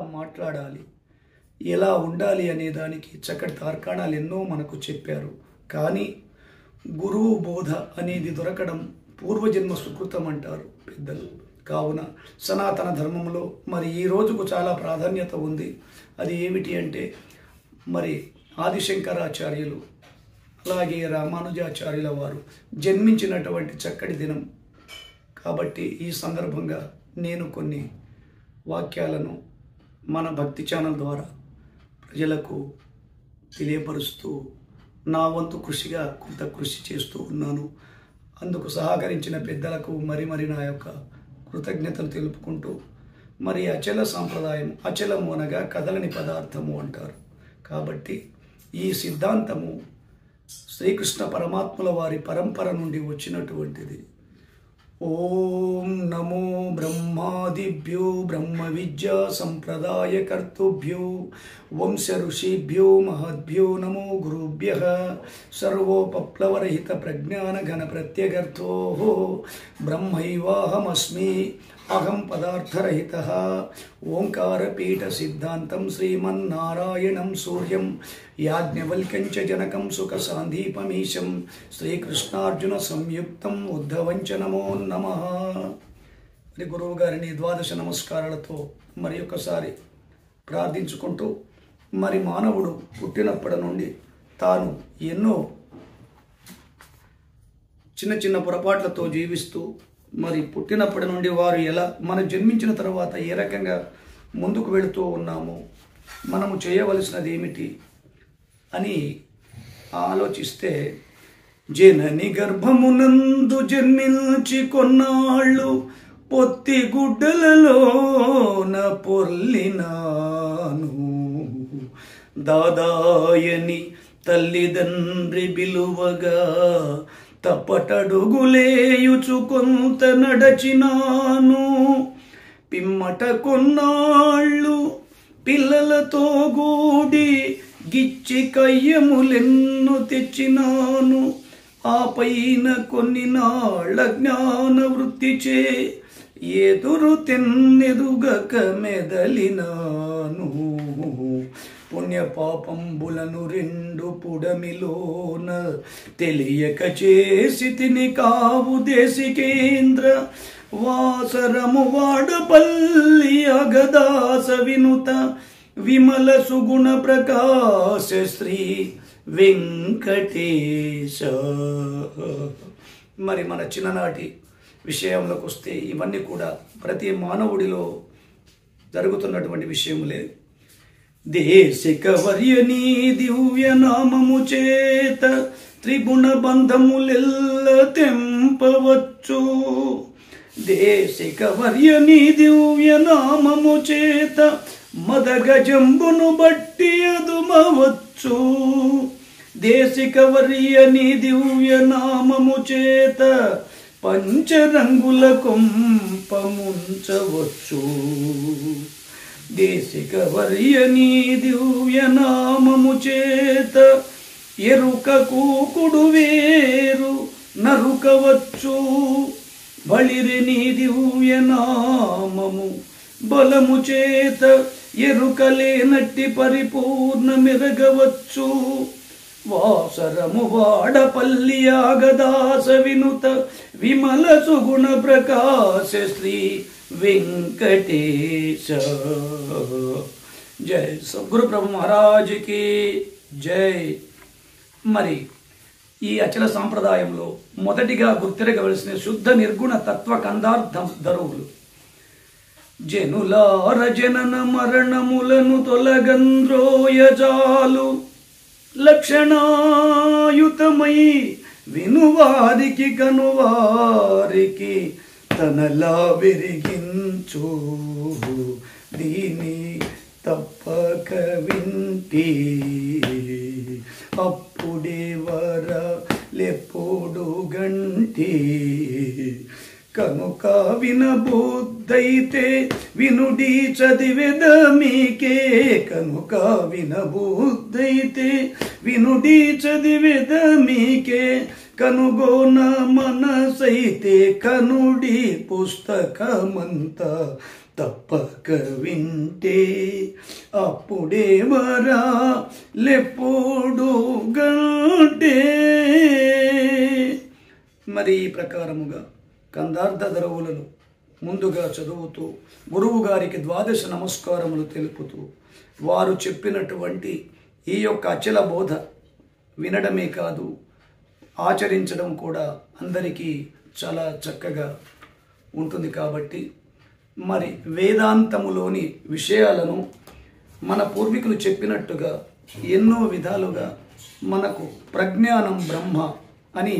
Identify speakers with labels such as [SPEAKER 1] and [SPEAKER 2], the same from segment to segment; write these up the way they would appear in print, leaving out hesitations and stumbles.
[SPEAKER 1] మాట్లాడాలి, ఎలా ఉండాలి అనే దానికి చక్కటి తార్కాణాలు ఎన్నో మనకు చెప్పారు. కానీ గురువు బోధ అనేది దొరకడం పూర్వజన్మ సుకృతం అంటారు పెద్దలు. కావున సనాతన ధర్మంలో మరి ఈ రోజుకు చాలా ప్రాధాన్యత ఉంది. అది ఏమిటి అంటే మరి ఆదిశంకరాచార్యులు అలాగే రామానుజాచార్యుల వారు జన్మించినటువంటి చక్కటి దినం. కాబట్టి ఈ సందర్భంగా నేను కొన్ని వాక్యాలను మన భక్తి ఛానల్ ద్వారా ప్రజలకు తెలియపరుస్తూ నా వంతు కృషిగా కొంత కృషి చేస్తూ ఉన్నాను. అందుకు సహకరించిన పెద్దలకు మరి నా యొక్క కృతజ్ఞతలు తెలుపుకుంటూ, మరి అచల సాంప్రదాయం, అచలము అనగా కదలని పదార్థము అంటారు. కాబట్టి ఈ సిద్ధాంతము శ్రీకృష్ణ పరమాత్ముల వారి పరంపర నుండి వచ్చినటువంటిది. ఓం నమో బ్రహ్మాదిభ్యో బ్రహ్మ విద్యా సంప్రదాయ కర్తుభ్యో వంశ ఋషిభ్యో మహద్భ్యో నమో గురుభ్యః. సర్వోపప్లవరహిత ప్రజ్ఞాన ఘన ప్రత్యగర్థో బ్రహ్మైవాహమస్మి అహం పదార్థరహితః. ఓంకారపీఠ సిద్ధాంతం శ్రీమన్నారాయణం సూర్యం యాజ్ఞవల్క్యం చ జనకం సుఖ సాందీపమీశం శ్రీకృష్ణార్జున సంయుక్తం ఉద్ధవంచ నమో నమః. మరి గురువు గారిని ద్వాదశ నమస్కారాలతో మరి ఒకసారి ప్రార్థించుకుంటూ, మరి మానవుడు పుట్టినప్పటి నుండి తాను ఎన్నో చిన్న పొరపాట్లతో జీవిస్తూ, మరి పుట్టినప్పటి నుండి వారు ఎలా, మనం జన్మించిన తర్వాత ఏ రకంగా ముందుకు వెళుతూ ఉన్నాము, మనము చేయవలసినది ఏమిటి అని ఆలోచిస్తే, జనని గర్భమునందు జన్మించి కొన్నాళ్ళు పొత్తి గుడ్డలలోన పొర్లినాను. దాదాయని తల్లిదండ్రి బిలువగా తప్పటడుగులేయుచు కొంత నడచినాను. పిమ్మట కొన్నాళ్ళు పిల్లలతో గూడి గిచ్చి కయ్యములెన్ను తెచ్చినాను. ఆ పైన కొన్ని నాళ్ళ జ్ఞాన వృత్తిచే ఎదురు తెన్నెరుగక మెదలినాను. పుణ్య పాపంబులను రెండు పుడమిలోన తెలియక చేసి తిని కావు దేశికేంద్ర. వాసరము వాడపల్లి అగదాస వినుత విమల సుగుణ ప్రకాశ శ్రీ వెంకటేశ. మరి మన చిన్ననాటి విషయంలోకి వస్తే ఇవన్నీ కూడా ప్రతి మానవుడిలో జరుగుతున్నటువంటి విషయములే. దేశిక వర్యనీ దివ్య నామము చేత త్రిగుణ బంధములెల్ల తెంపవచ్చు. దేశిక వర్యనీ దివ్య నామము చేత మదగజంబును బట్టి అదుమవచ్చు. దేశిక వర్యనీ దివ్య నామము చేత పంచరంగుల కొంపముంచవచ్చు. దేశిక వర్యనీ దివ్య నామము చేత ఎరుక కూకుడు వేరు నరుకవచ్చు. బళిరిని దివ్య నామము బలము చేత ఎరుకలేనట్టి పరిపూర్ణ మెరగవచ్చు. వాసరము వాడపల్లి ఆగదాస వినుత విమల సుగుణ ప్రకాశ శ్రీ వెంకటేశ. జై సద్గురు ప్రభు మహారాజుకి జై. మరి ఈ అచల సాంప్రదాయంలో మొదటిగా గుర్తిరగవలసిన శుద్ధ నిర్గుణ తత్వ కందార్థ ధరువులు. జనులార జనన మరణములను తొలగంద్రోయజాలు లక్షణాయుతమై వినువారికి కనువారికి తనలా విరిగించు. దీని తప్పక వింటి అప్పుడే వరలెప్పుడు గంటి. కనుక వినబుద్ధైతే వినుడి చదివెద మీకే. కనుక వినబుద్ధైతే వినుడి చదివెద మీకే. కనుగోన మనసైతే కనుడి పుస్తకమంతా తప్పక వింటే అప్పుడే వరాలెప్పుడు గంటే. మరి ఈ ప్రకారముగా కందార్థ ద్రవులను ముందుగా చదువుతూ గురువు గారికి 12 నమస్కారములు తెలుపుతూ వారు చెప్పినటువంటి ఈ యొక్క అచల బోధ వినడమే కాదు ఆచరించడం కూడా అందరికీ చాలా చక్కగా ఉంటుంది. కాబట్టి మరి వేదాంతములోని విషయాలను మన పూర్వీకులు చెప్పినట్టుగా ఎన్నో విధాలుగా మనకు ప్రజ్ఞానం బ్రహ్మ అని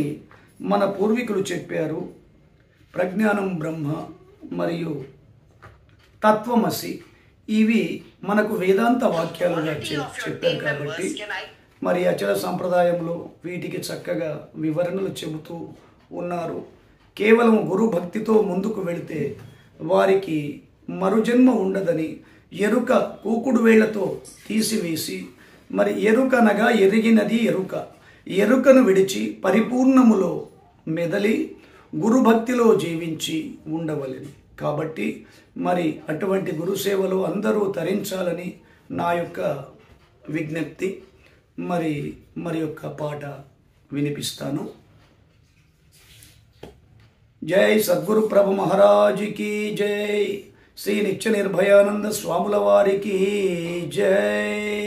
[SPEAKER 1] మన పూర్వీకులు చెప్పారు. ప్రజ్ఞానం బ్రహ్మ మరియు తత్వమసి ఇవి మనకు వేదాంత వాక్యాలుగా చెప్పారు. కాబట్టి మరి అచల సంప్రదాయంలో వీటికి చక్కగా వివరణలు చెబుతూ ఉన్నారు. కేవలం గురు భక్తితో ముందుకు వెళితే వారికి మరుజన్మ ఉండదని ఎరుక కూకుడు వేళ్లతో తీసివేసి, మరి ఎరుకనగా ఎరిగినది ఎరుక, ఎరుకను విడిచి పరిపూర్ణములో మెదలి గురుభక్తిలో జీవించి ఉండవలెను. కాబట్టి మరి అటువంటి గురుసేవలు అందరూ తరించాలని నా యొక్క విజ్ఞప్తి. మరి యొక్క పాట వినిపిస్తాను. జై సద్గురు ప్రభు మహారాజుకి జై. శ్రీ నిత్య నిర్భయానంద స్వాముల వారికి జై.